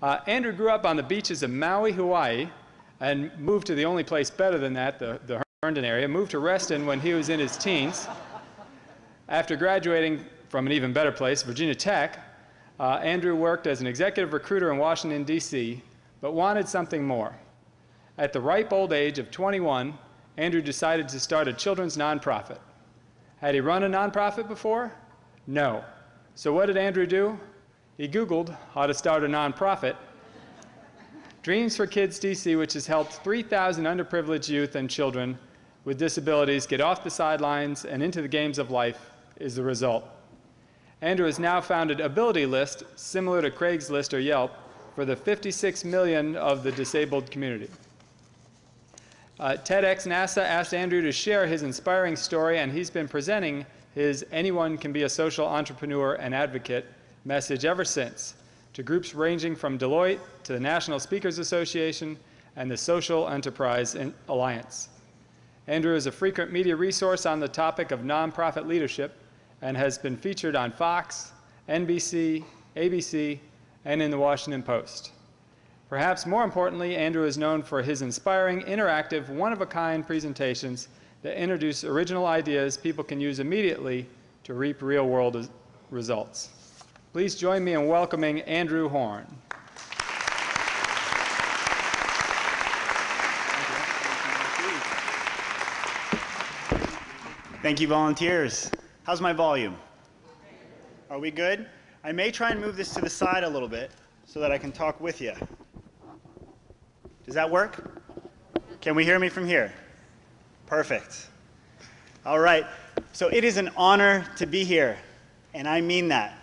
Andrew grew up on the beaches of Maui, Hawaii, and moved to the only place better than that, the Herndon area, moved to Reston when he was in his teens. After graduating from an even better place, Virginia Tech, Andrew worked as an executive recruiter in Washington, D.C., but wanted something more. At the ripe old age of 21, Andrew decided to start a children's nonprofit. Had he run a nonprofit before? No. So what did Andrew do? He Googled how to start a nonprofit. Dreams for Kids DC, which has helped 3,000 underprivileged youth and children with disabilities get off the sidelines and into the games of life, is the result. Andrew has now founded Ability List, similar to Craigslist or Yelp, for the 56 million of the disabled community. TEDx NASA asked Andrew to share his inspiring story, and he's been presenting his "Anyone Can Be a Social Entrepreneur and Advocate" message ever since, to groups ranging from Deloitte to the National Speakers Association and the Social Enterprise Alliance. Andrew is a frequent media resource on the topic of nonprofit leadership and has been featured on Fox, NBC, ABC, and in the Washington Post. Perhaps more importantly, Andrew is known for his inspiring, interactive, one-of-a-kind presentations that introduce original ideas people can use immediately to reap real-world results. Please join me in welcoming Andrew Horn. Thank you, volunteers. How's my volume? Are we good? I may try and move this to the side a little bit so that I can talk with you. Does that work? Can we hear me from here? Perfect. All right. So it is an honor to be here, and I mean that.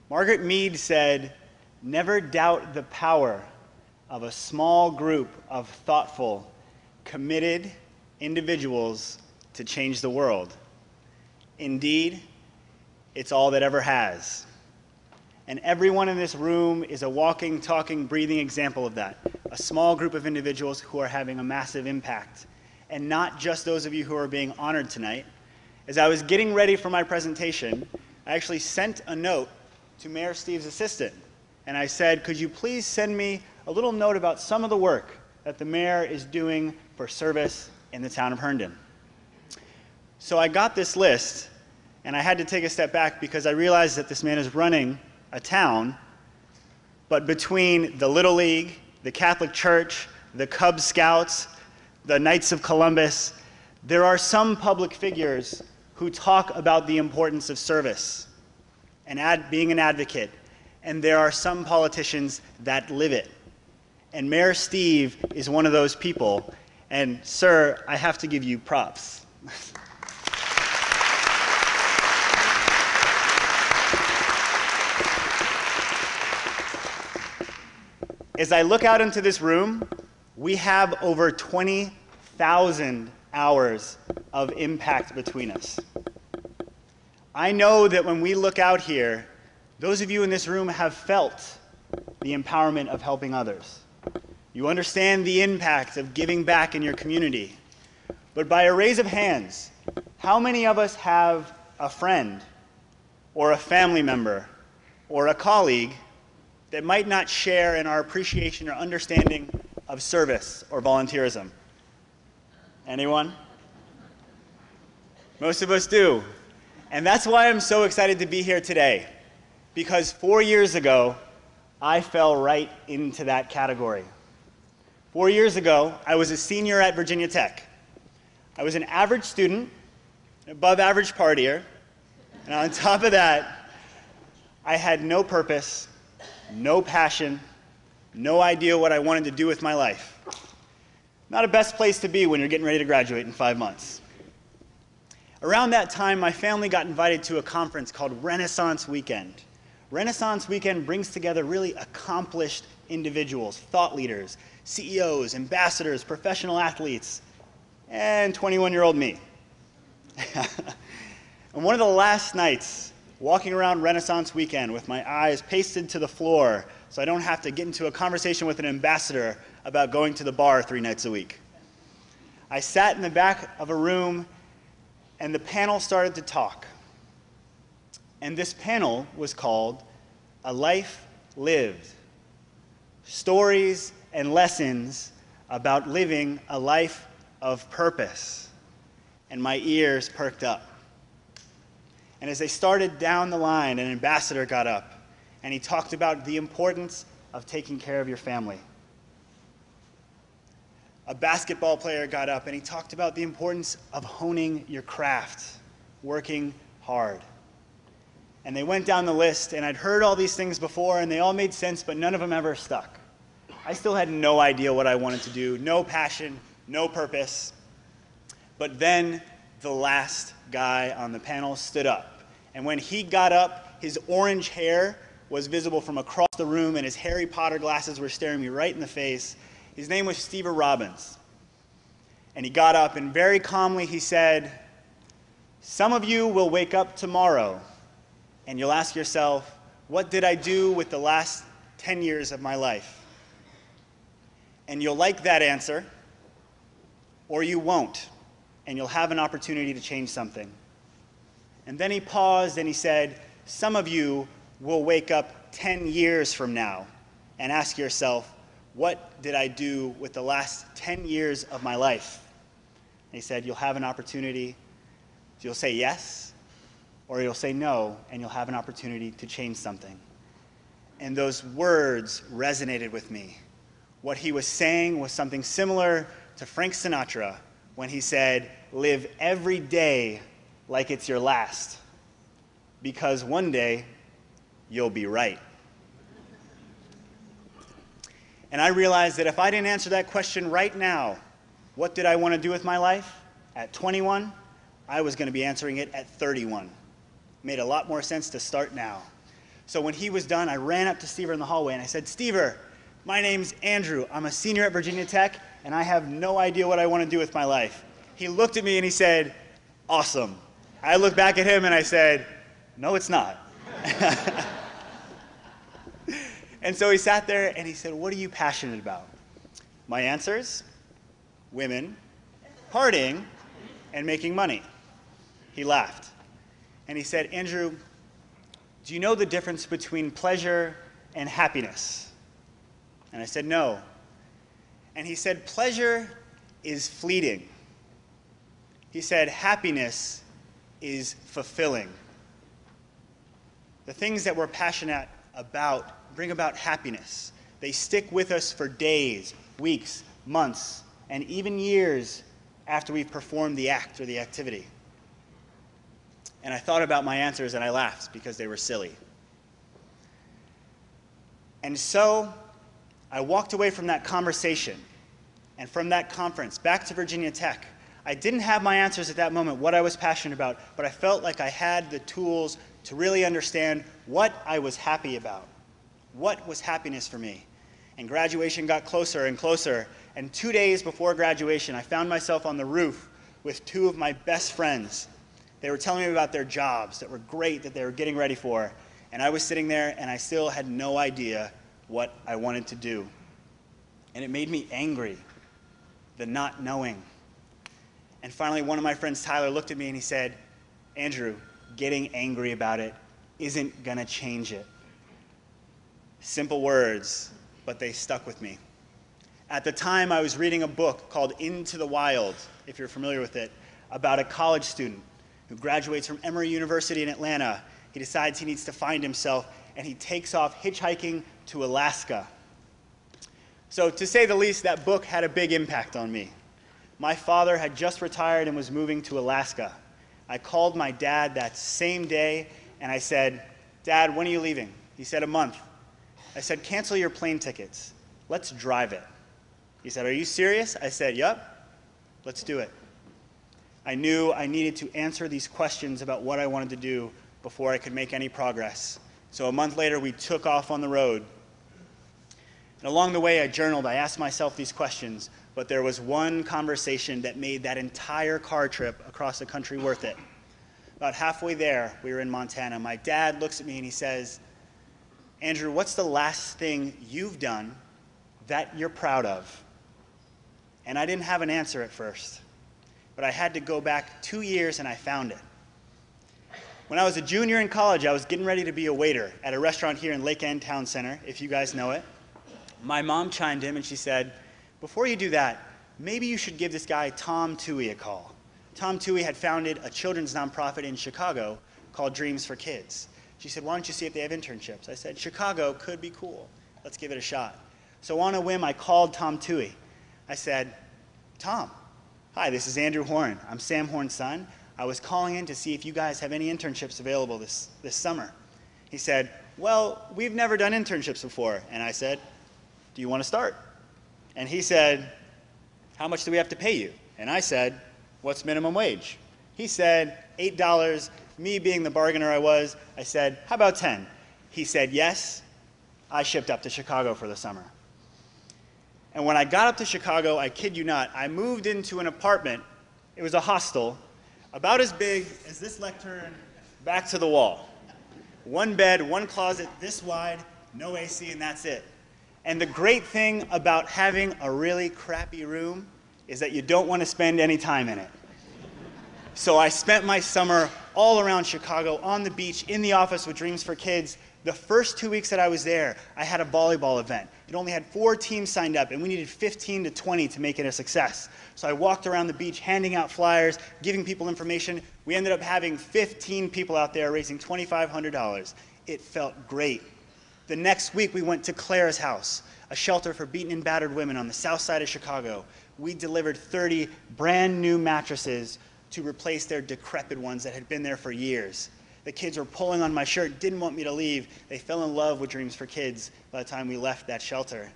Margaret Mead said, "Never doubt the power of a small group of thoughtful, committed individuals to change the world. Indeed, it's all that ever has." And everyone in this room is a walking, talking, breathing example of that. A small group of individuals who are having a massive impact. And not just those of you who are being honored tonight. As I was getting ready for my presentation, I actually sent a note to Mayor Steve's assistant. And I said, could you please send me a little note about some of the work that the mayor is doing for service in the town of Herndon. So I got this list, and I had to take a step back because I realized that this man is running a town, but between the Little League, the Catholic Church, the Cub Scouts, the Knights of Columbus, there are some public figures who talk about the importance of service and being an advocate, and there are some politicians that live it. And Mayor Steve is one of those people, and sir, I have to give you props. As I look out into this room, we have over 20,000 hours of impact between us. I know that when we look out here, those of you in this room have felt the empowerment of helping others. You understand the impact of giving back in your community. But by a raise of hands, how many of us have a friend or a family member or a colleague that might not share in our appreciation or understanding of service or volunteerism? Anyone? Most of us do. And that's why I'm so excited to be here today. Because 4 years ago, I fell right into that category. 4 years ago, I was a senior at Virginia Tech. I was an average student, an above average partier, and on top of that, I had no purpose, no passion, no idea what I wanted to do with my life. Not a best place to be when you're getting ready to graduate in 5 months. Around that time, my family got invited to a conference called Renaissance Weekend. Renaissance Weekend brings together really accomplished individuals, thought leaders, CEOs, ambassadors, professional athletes, and 21-year-old me. And one of the last nights, walking around Renaissance Weekend with my eyes pasted to the floor so I don't have to get into a conversation with an ambassador about going to the bar 3 nights a week. I sat in the back of a room and the panel started to talk. And this panel was called "A Life lived. Stories and lessons about living a life of purpose. And my ears perked up. And as they started down the line, an ambassador got up, and he talked about the importance of taking care of your family. A basketball player got up, and he talked about the importance of honing your craft, working hard. And they went down the list, and I'd heard all these things before, and they all made sense, but none of them ever stuck. I still had no idea what I wanted to do, no passion, no purpose. But then the last guy on the panel stood up. And when he got up, his orange hair was visible from across the room, and his Harry Potter glasses were staring me right in the face. His name was Steve Robbins. And he got up, and very calmly he said, "Some of you will wake up tomorrow, and you'll ask yourself, what did I do with the last 10 years of my life? And you'll like that answer, or you won't, and you'll have an opportunity to change something." And then he paused and he said, "Some of you will wake up 10 years from now and ask yourself, what did I do with the last 10 years of my life?" And he said, "You'll have an opportunity. You'll say yes, or you'll say no, and you'll have an opportunity to change something." And those words resonated with me. What he was saying was something similar to Frank Sinatra when he said, "Live every day like it's your last, because one day you'll be right." And I realized that if I didn't answer that question right now, what did I want to do with my life? At 21, I was going to be answering it at 31. Made a lot more sense to start now. So when he was done, I ran up to Stever in the hallway and I said, "Stever, my name's Andrew. I'm a senior at Virginia Tech, and I have no idea what I want to do with my life." He looked at me and he said, "Awesome." I looked back at him and I said, "No, it's not." And so he sat there and he said, "What are you passionate about?" My answers: women, partying, and making money. He laughed. And he said, "Andrew, do you know the difference between pleasure and happiness?" And I said, "No." And he said, "Pleasure is fleeting." He said, "Happiness is fulfilling." The things that we're passionate about bring about happiness. They stick with us for days, weeks, months, and even years after we've performed the act or the activity. And I thought about my answers and I laughed because they were silly. And so I walked away from that conversation and from that conference back to Virginia Tech. I didn't have my answers at that moment, what I was passionate about, but I felt like I had the tools to really understand what I was happy about. What was happiness for me? And graduation got closer and closer, and 2 days before graduation, I found myself on the roof with two of my best friends. They were telling me about their jobs that were great, that they were getting ready for, and I was sitting there and I still had no idea what I wanted to do. And it made me angry, the not knowing. And finally, one of my friends, Tyler, looked at me and he said, "Andrew, getting angry about it isn't gonna change it." Simple words, but they stuck with me. At the time, I was reading a book called Into the Wild, if you're familiar with it, about a college student who graduates from Emory University in Atlanta. He decides he needs to find himself, and he takes off hitchhiking to Alaska. So to say the least, that book had a big impact on me. My father had just retired and was moving to Alaska. I called my dad that same day and I said, "Dad, when are you leaving?" He said, "A month." I said, "Cancel your plane tickets. Let's drive it." He said, "Are you serious?" I said, "Yup, let's do it." I knew I needed to answer these questions about what I wanted to do before I could make any progress. So a month later, we took off on the road. And along the way, I journaled. I asked myself these questions. But there was one conversation that made that entire car trip across the country worth it. About halfway there, we were in Montana. My dad looks at me and he says, "Andrew, what's the last thing you've done that you're proud of?" And I didn't have an answer at first, but I had to go back 2 years and I found it. When I was a junior in college, I was getting ready to be a waiter at a restaurant here in Lake End Town Center, if you guys know it. My mom chimed in and she said, before you do that, maybe you should give this guy Tom Toohey a call. Tom Toohey had founded a children's nonprofit in Chicago called Dreams for Kids. She said, why don't you see if they have internships? I said, Chicago could be cool. Let's give it a shot. So on a whim, I called Tom Toohey. I said, Tom, hi, this is Andrew Horn. I'm Sam Horn's son. I was calling in to see if you guys have any internships available this summer. He said, well, we've never done internships before. And I said, do you want to start? And he said, how much do we have to pay you? And I said, what's minimum wage? He said, $8. Me being the bargainer I was, I said, how about 10? He said, yes. I shipped up to Chicago for the summer. And when I got up to Chicago, I kid you not, I moved into an apartment. It was a hostel, about as big as this lectern back to the wall. One bed, one closet, this wide, no AC, and that's it. And the great thing about having a really crappy room is that you don't want to spend any time in it. So I spent my summer all around Chicago, on the beach, in the office with Dreams for Kids. The first 2 weeks that I was there, I had a volleyball event. It only had 4 teams signed up, and we needed 15 to 20 to make it a success. So I walked around the beach, handing out flyers, giving people information. We ended up having 15 people out there raising $2,500. It felt great. The next week, we went to Claire's house, a shelter for beaten and battered women on the south side of Chicago. We delivered 30 brand new mattresses to replace their decrepit ones that had been there for years. The kids were pulling on my shirt, didn't want me to leave. They fell in love with Dreams for Kids by the time we left that shelter.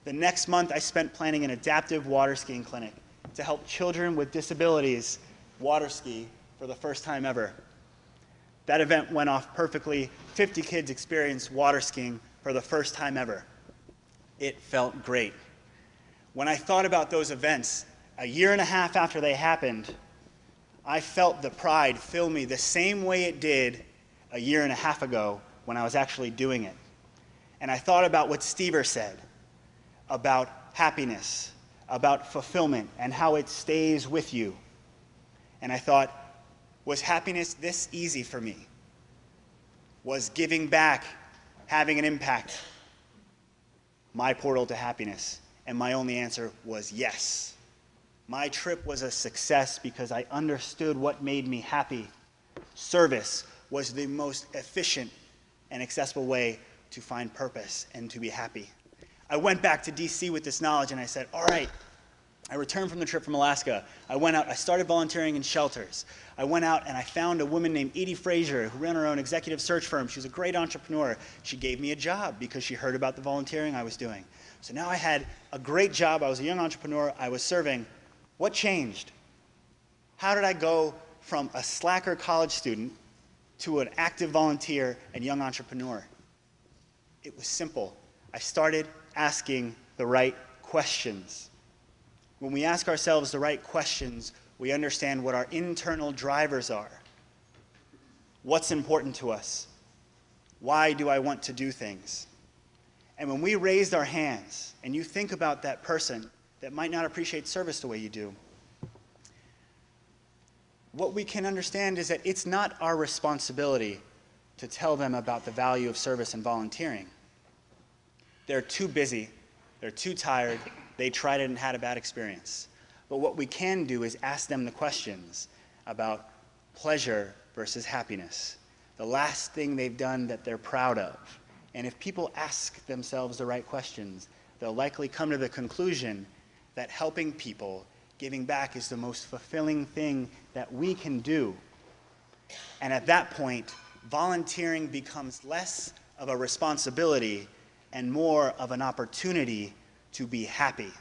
The next month, I spent planning an adaptive water skiing clinic to help children with disabilities water ski for the first time ever. That event went off perfectly. 50 kids experienced water skiing for the first time ever. It felt great. When I thought about those events, a year and a half after they happened, I felt the pride fill me the same way it did a year and a half ago when I was actually doing it. And I thought about what Stever said about happiness, about fulfillment, and how it stays with you. And I thought, was happiness this easy for me? Was giving back, having an impact, my portal to happiness? And my only answer was yes. My trip was a success because I understood what made me happy. Service was the most efficient and accessible way to find purpose and to be happy. I went back to DC with this knowledge and I said, all right, I returned from the trip from Alaska. I went out, I started volunteering in shelters. I went out and I found a woman named Edie Frazier who ran her own executive search firm. She was a great entrepreneur. She gave me a job because she heard about the volunteering I was doing. So now I had a great job. I was a young entrepreneur. I was serving. What changed? How did I go from a slacker college student to an active volunteer and young entrepreneur? It was simple. I started asking the right questions. When we ask ourselves the right questions, we understand what our internal drivers are. What's important to us? Why do I want to do things? And when we raised our hands, and you think about that person that might not appreciate service the way you do, what we can understand is that it's not our responsibility to tell them about the value of service and volunteering. They're too busy, they're too tired, they tried it and had a bad experience. But what we can do is ask them the questions about pleasure versus happiness, the last thing they've done that they're proud of. And if people ask themselves the right questions, they'll likely come to the conclusion that helping people, giving back, is the most fulfilling thing that we can do. And at that point, volunteering becomes less of a responsibility and more of an opportunity to be happy.